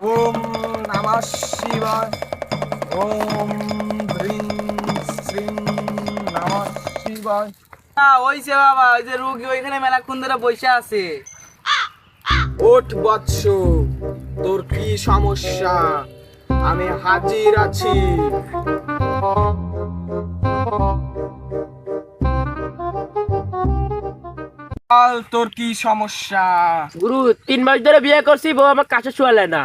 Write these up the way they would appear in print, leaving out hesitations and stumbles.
ওম নমঃ শিবায়। ওম হ্রিং শ্রীং নমঃ শিবায়। ওইছে বাবা, ওই যে রুগী ওইখানে মেলাক্ষণ ধরে বসে আছে। ওঠ বৎস, তোর কি সমস্যা? আমি হাজির আছি। বল, তোর কি সমস্যা? গুরু 3 মাস ধরে বিয়ে করছি, বউ আমার কাছে শুয়ালে না।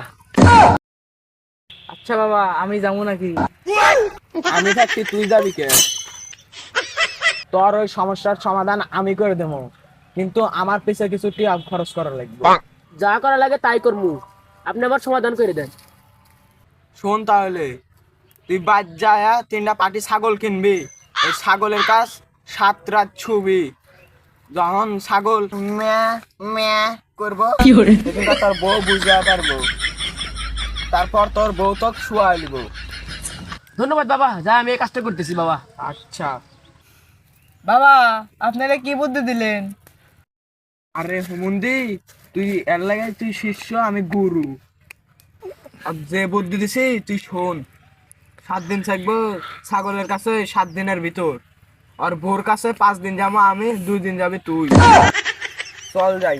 আচ্ছা বাবা, আমি যাবো নাকি? আমি থাকছি, তুই যাবি কে? তোর ওই সমস্যার সমাধান আমি করে দেবো, কিন্তু আমার পিছে কিছু টিয়া খরচ করা লাগবে। যা করা লাগে তাই করমু, আপনি আমার সমাধান করে দেন। শোন তাহলে, তুই বাদ যায় 3টা পাটি ছাগল কিনবি। ওই ছাগলের কাজ 7 রাত ছুবি। যখন ছাগল ম্যা ম্যা করবো, সেদিন তোর বউ বুঝতে পারবো। তারপর তোর বউ তোকে শুয়াই দিব। ধন্যবাদ বাবা, যা আমি এই কাজটা করতেছি বাবা। আচ্ছা। বাবা, আপনারা কি বুদ্ধি দিলেন? আরে হুমুন্দি, তুই এর লাগে তুই শিষ্য, আমি গুরু। আর যে বুদ্ধি দিছি তুই শোন। 7 দিন থাকবো ছাগলের কাছে, 7 দিনের ভিতর। আর ভোর কাছে 5 দিন যাবো আমি, 2 দিন যাবি তুই। চল যাই।